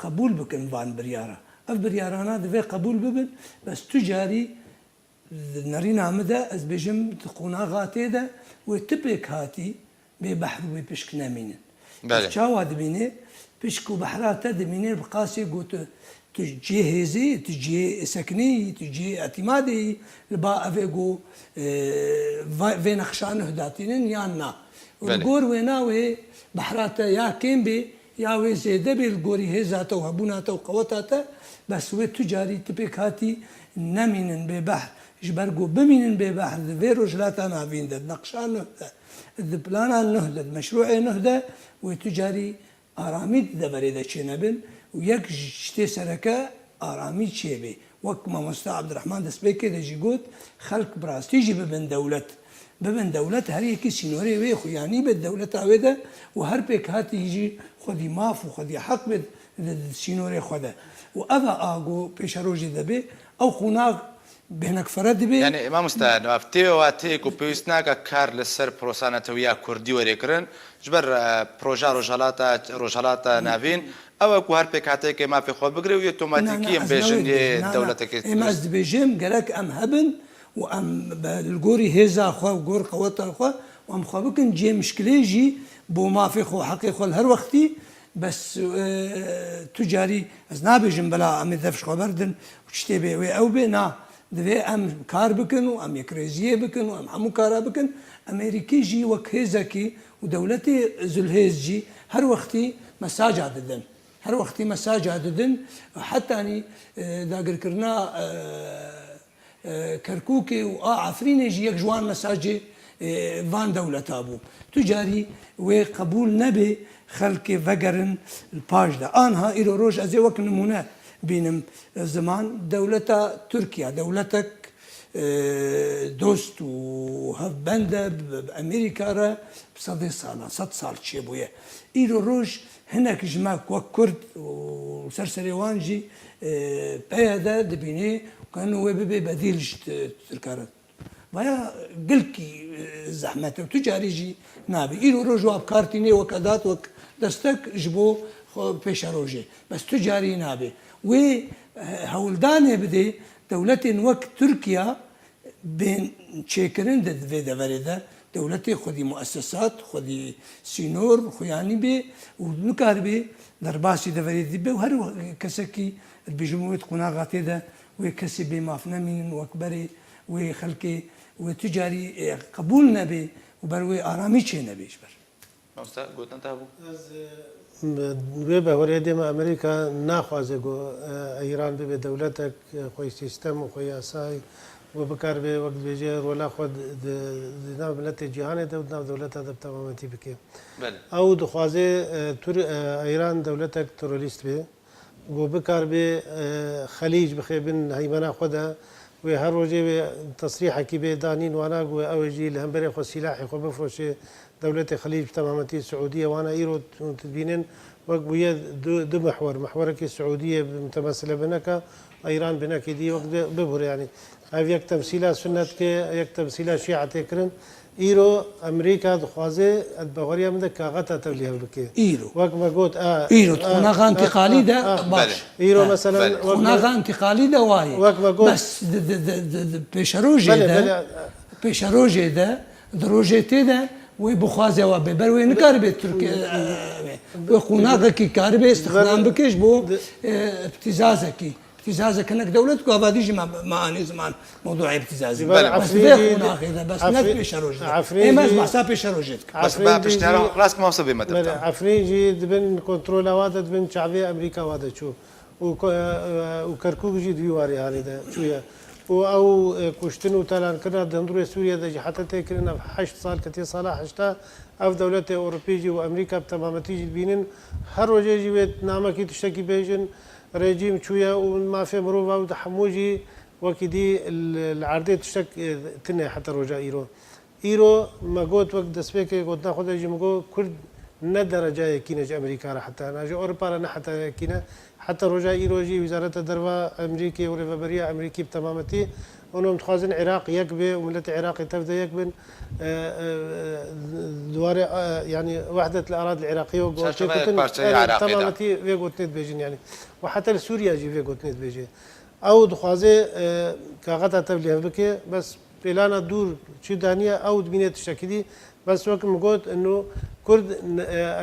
qebûl bikin van biryara ev biryarana divê qebûl bibin bes tu carî nerîna min de ez bêjim di qonaxa tê de wê tipêk hatî bê behr wê pişk nemînin çawa dibînê بشكو بحراته دمينين بقاسي قوت تجي هزي تجي سكني تجي اعتمادي لبا افيقو في نخشان هداتين يانا والقور ويناوي بحراته يا كيمبي يا وي زيده بالقوري هزاته وهبوناته وقوتاته بس وي تجاري تبيك هاتي نمينن ببحر جبرقو بمينن ببحر ذفيرو جلاتا نافين ده نقشان نهده الدبلانا نهده المشروع نهده وتجاري آرامی دبریده چه نبن و یک جشتی سرکه آرامی چه بی وقت ما مستعد عبدالرحمن دست بی که دجی گوت خلق براستی جی ببن دولت هر یکی سینوری وی خویانی به دولت آویده و هر پیک هاتی جی خودی ماف و خودی حق بد سینوری خوده و اذا آگو پیش روزی دبی او خوناق بهنك فرد بي يعني امام مستعد افتي واتيك وبيسنا كار للسر بروسانا تويا كردي وريكرن جبر بروجا روجالاتا نافين او كو هر بك هاتيك ما في خو بغري اوتوماتيكيا بيجن دولتك اما از بيجم قالك ام هبن وام بالقوري هزا خو وقور قوتها خو وام خابكن جي مشكله جي بو ما في خو حقي خو هر وقتي بس تجاري از نابجم بلا ام دفش خبردن وشتي بي او بنا دبي ام كار بكن وام يكريزيه بكن وام حمو كارا بكن امريكي جي وكهزكي ودولتي زلهيز هر وقتي مساج عددن هر وقتي مساج عددن حتى اني داقر كرنا كركوكي وعفرين يجي يك جوان مساجي فان دولة ابو تجاري وقبول نبي خلقي فقرن الباج ده انها الى روج ازي وك نمونه بينم زمان دولة تركيا دولتك دوست وهف بنده بأمريكا را بصدي سالة 100 سال شي بويا إيرو روج هناك جماك وكرد وسرسري وانجي بيادا دبيني وكانوا ويبي بديل تركارت ويا قلكي زحمته وتجاري جي نابي إيرو روج واب كارتيني وكادات وك دستك جبو بيش روجي بس تجاري نابي و هولدانه بده دولتين وقت تركيا بين تشيكرين في دفرده دولتي خدي مؤسسات خدي سينور خياني بي ونكار بي درباسي دفرده بي وهر كسكي بجموعة قناغاتي ده وكسي بي مافنا من وكبري وخلقي وتجاري قبولنا بي وبروي آرامي چه نبيش بر مستعد قلت انت ابو به وری دم امریکا نخوازه گو ایران به دولتک خوی سیستم و خوی اسای و بکار به وقت بیجه رولا خود ناو ملت جهان ده ناو دولت ده تمامتی بکه او دخوازه ایران دولتک تروریست به و بکار به خلیج بخیبن هیمنا خدا و هر روزه تصریح کی به دانین وانا و اوجی لهمبر خو سلاح خو بفروشه دولة الخليج تمامتي السعودية وانا ايرو تبينن وقبوية دو محورك السعودية متمثلة بنك ايران بنك دي وقت ببر يعني هاي يك تمثيلات سنة يك تمثيلات شيعة تكرن ايرو امريكا دخوازي البغوريا من كاغتا توليها بك ايرو وقت ما قلت ايرو هناك انتقالي ده باش ايرو مثلا هناك انتقالي ده واي وقت ما قلت بس بيشاروجي ده دروجيتي ده وبخوازه وببر وين كاربه تركيا وخناقه كي كاربه استخدام بكش بو ابتزازكي ابتزازك انك دولتك واباديجي معاني زمان موضوع ابتزازي بس خناقه بس نك بشروج اي ما حساب بشروجتك بس باب اشترى راسك ما وصل بما عفريجي دبن كنترول وادا دبن شعبيه امريكا وادا شو وكركوك جي ديواري هاني ده شويه او كشتن وتلان كنا دندور سوريا ده حتى تكرنا 8 سال كتير صلاح حشتا اف دولة اوروبيجي وامريكا بتمامتي بينن هر وجه جيت نامه كي تشتكي بيجن ريجيم شويه وما في مروفه وتحموجي وكدي العرضيه تشتك تنه حتى رجاء ايرو ما قلت وقت دسبيك قلت ناخذ جيمكو كرد ندرجه يكينج امريكا حتى انا اوروبا انا حتى يكينا حتى رجاء ايروجي وزاره الدروا امريكي وريفابريا امريكي بتمامتي انهم متخازن العراق يكبي وملت العراق تبدا يكبن دوار يعني وحده الاراضي العراقيه وقلت تمامتي فيغوت نت بيجين يعني وحتى سوريا جي فيغوت نت بيجي او دخوازي كاغتا تبليه بك بس بلانا دور شي دانيه او دبينه تشكيدي بس وقت مقول انه كرد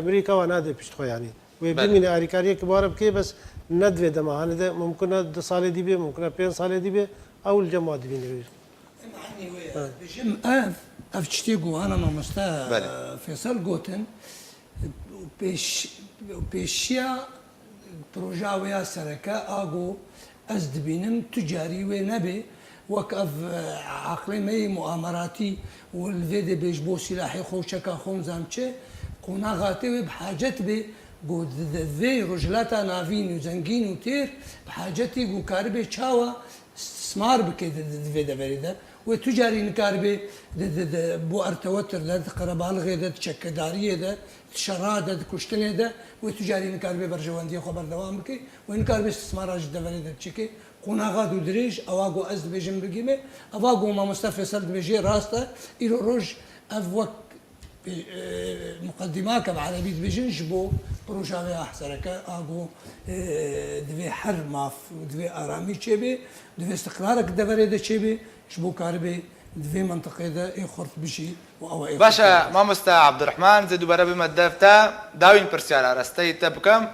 امريكا ونادي بيشتخو يعني وبيمين أريكارية كبار بكي بس ندفع دما هذا ممكن 2 سال دي بي ممكن 5 سال دي بي أو الجماعة دي بي بجم اف تشتيقو انا ما مستا فيصل قوتن بيشيا بروجا ويا سركا اغو از دبينم تجاري ونبي وكاف عقلي مي مؤامراتي والفيدي بيجبو سلاحي خوشكا خون زامتشي كونا غاتي بحاجت بي قود ذي رجلاتا نافين وزنقين وتير بحاجتي قو كاربي تشاوا استثمار بكي فيدا فريدا وتجاري نكاربي بو ارتوتر ده قربالغي ده تشكداريه ده شراده ده كشتنه ده وتجاري نكاربي برجواندي خبر دوام بكي ونكاربي استثمار جدا فريدا تشكي قناغات ودريج اواغو ازد بجم بقيمه اواغو ما مصطفى سرد بجي راسته الى روج افوك مقدمه كعربي بجنج بو بروجامي احسرك اغو دوي حر ماف دوي ارامي تشبي دوي استقرارك دفري ده تشبي شبو كاربي دوي منطقه ده يخرط بشي او باشا ما مستا عبد الرحمن زيدو بربي مدفتا داوين برسيالا رستي تبكم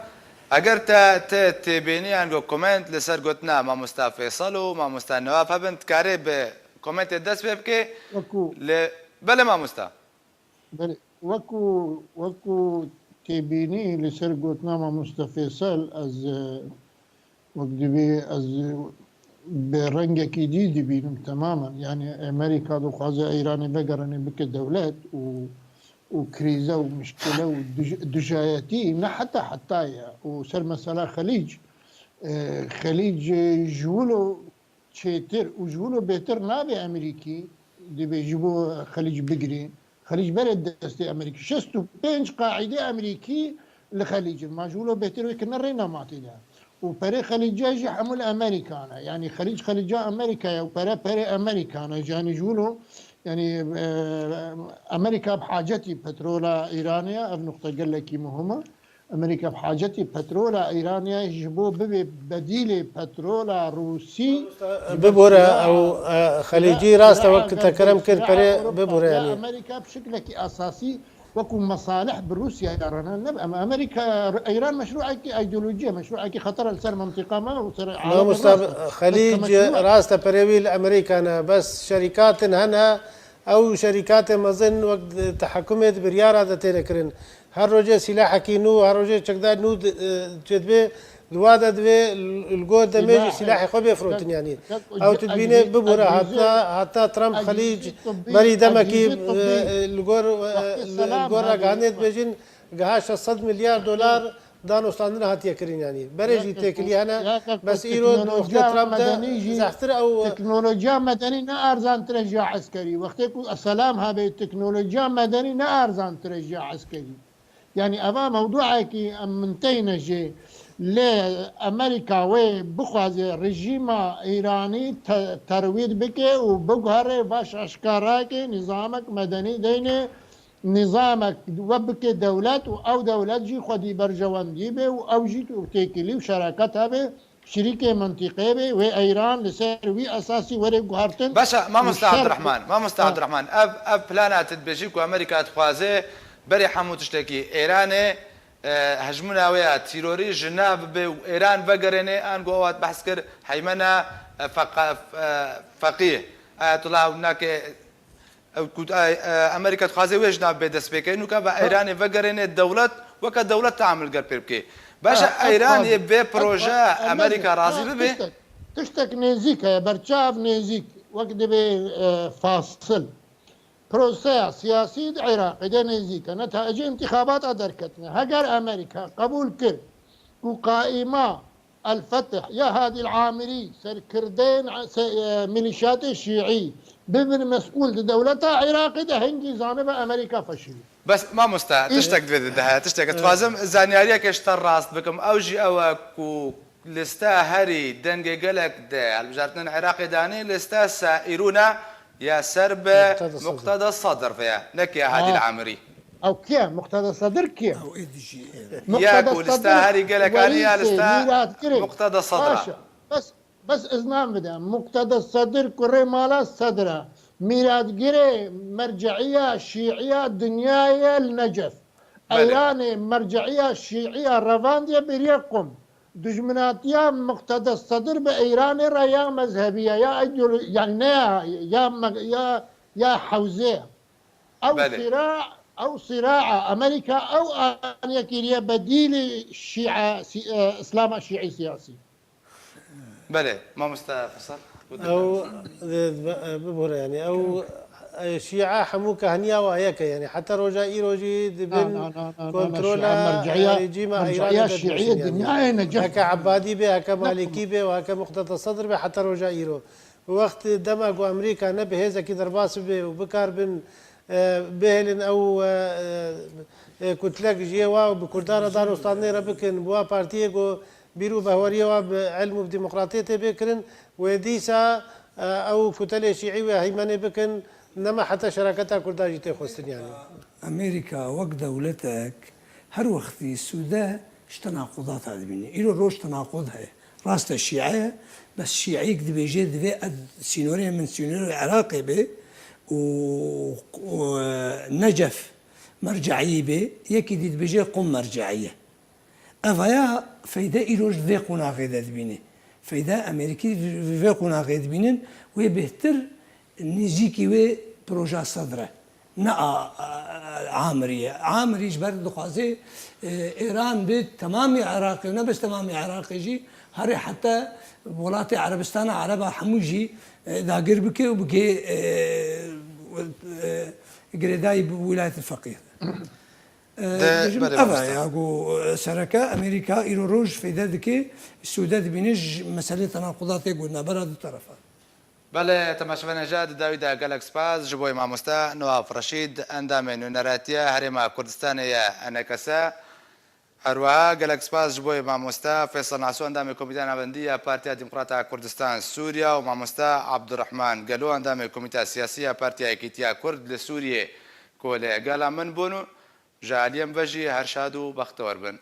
اگر تا تبيني انگو كومنت لسر گوتنا ما مستا فيصل وما مستا نواف هبنت كاري بكومنت دست بيبكي بله ما مستا بله وكو تبيني لسر گوتنا ما مستا فيصل از وقدبي از برنگك جديد بينهم تماما يعني امريكا دو خوازه ايراني بقرني بك دولات وكريزه ومشكله ودجايتي حتى وسر مساله خليج جولو تشيتر وجولو بيتر نابي امريكي دي بيجيبوا خليج بقري خليج بلد دستي امريكي 65 قاعده امريكي لخليج ما جولو بيتر وكنا رينا ماتينا وبري خليجي حمل امريكانا يعني خليجا امريكا وبري امريكانا يعني جولو يعني امريكا بحاجتي بترولا ايرانيا نقطه قال لك مهمه امريكا بحاجتي بترولا ايرانيا يجيبوا بديل بترولا روسي ببورا او خليجي راس وقت كرم كر ببورا يعني امريكا بشكل اساسي وكو مصالح بروسيا اما امريكا ايران مشروع ايديولوجيه مشروع خطر لسر منطقه ما وسر لا خليج راس بريويل امريكا بس شركات هنا او شركات مظن وقت تحكمت بريارة تيركرن هر روجه سلاح كينو هر روجه چقدر نو جدبه الواده دوي الجود دمج سلاح خوبي فروتن يعني او تدبينه ببورا حتى ترامب خليج بري دمكي الجور غانيت بيجين جهاش 100 مليار دولار دانو ستاندر هاتيه كرين يعني بريجي تكلي انا بس ايرو وقت ترامب زحتر او تكنولوجيا مدني نا ارزان ترجع عسكري وقت السلام هذه التكنولوجيا مدني نا ارزان ترجع عسكري يعني أبا موضوعك منتين جي لأمريكا وبخوازي رجيم إيراني ترويد بك وبقهر باش أشكارك نظامك مدني ديني نظامك وبك دولات أو دولات جي خدي برجوان جيبه أو جي تيكلي وشراكتها به شريكة منطقية به وإيران لسير وي أساسي وري قهرتن باشا ما مستعد عبد الرحمن ما مستعد عبد الرحمن أب بلانات تبجيك وأمريكا تخوازي بري حمو تشتكي إيراني هجمونا ويا تيروري جناب بي إيران بقرني أن قوات بحث كر حيمنا فقيه آيات الله هناك أمريكا تخازي ويا جناب بدس بيكي إنه كابا إيراني بقرني الدولة وكدولة تعمل قرب بكي باشا إيران يبي بروجا أمريكا راضي ببي تشتك نيزيك يا برشاف نيزيك وقت بي فاصل بروسيا سياسي عراقي ده نزيك نتائج انتخابات أدركتنا هجر أمريكا قبول كر وقائمة الفتح يا هادي العامري سر كردين ميليشيات الشيعي بمن مسؤول دولتها عراقي ده هنجي زانب أمريكا فشل بس ما مستا تشتك ده تشتك تفازم زانياريا كشتر راست بكم أوجي أوكو لستا هري دنجي قلق ده البجارتين عراقي داني لستا سائرونا يا سرب مقتدى الصدر فيها لك يا هادي العامري او كيا مقتدى الصدر كيا او ادجي ياك ولستا قالك انا لستا مقتدى الصدر بس اذنان بدا مقتدى الصدر كري مالا الصدر ميراد جري مرجعيه شيعيه دنيايه النجف إيران مرجعية شيعية رافاندية بريقم دجمناتيا مقتدى الصدر بإيران يا مذهبية يا يعني يا حوزة أو صراع أو صراع أمريكا أو أن يكون بديل الشيعة إسلام الشيعي سياسي. بله ما مستفصل او ببهر يعني او شيعة حموك هنيا وهيك يعني حتى رجاء ايروجي دبن كنترولا ريجيم ايران الشيعية الدنيا نجح هكا عبادي به هكا مالكي به وهكا مقتدى الصدر به حتى رجاء ايرو وقت دمج وامريكا نبه هذا كي درباس به وبكار بن بهلن او كتلك جيوا بكردار دار استاني ربكن بوا بارتيغو بيرو بهوريوا بعلم بديمقراطية بكرن وديسا او كتله شيعي وهيمنه بكن انما حتى شراكتها كردها جيتي خوستن يعني امريكا وقت دولتك هر وقت السوداء تناقضات هذه بيني إله روش تناقضها راست الشيعة بس الشيعي قد بيجي دفي سينوريا من سينوريا العراقي به ونجف مرجعية به يكي دي بيجي قم مرجعية أفايا فايدة إيروش ذي قناقضة بيني فايدة أمريكي ذي قناقضة بينن وبهتر نزيكي و بروجا صدره نا عامري جبر دخازي إيران بيت تمامي عراقي ونا بس تمامي عراقي جي هري حتى ولاتي عربستان عربا حموجي داقر بكي وبكي قريداي بولاية الفقيه أبا ياقو سركا أمريكا إيرو روج في ذلك السوداد بينج مسألة تناقضات قلنا برا دو طرفا بله تماشفنا جاد داويدا قالك سباز جبوي مع مستا نواف رشيد اندامن نراتيا هرما كردستانيا انكسا هروها قالك سباز جبوي مع مستا فيصل نعسو اندام كوميتان بنديه بارتيا ديمقراطية كردستان سوريا ومع مستا عبد الرحمن قالو اندام كوميتان سياسية بارتيا ايكيتيا كرد لسوريا كولي قال من بونو جاليم بجي هرشادو بختور بن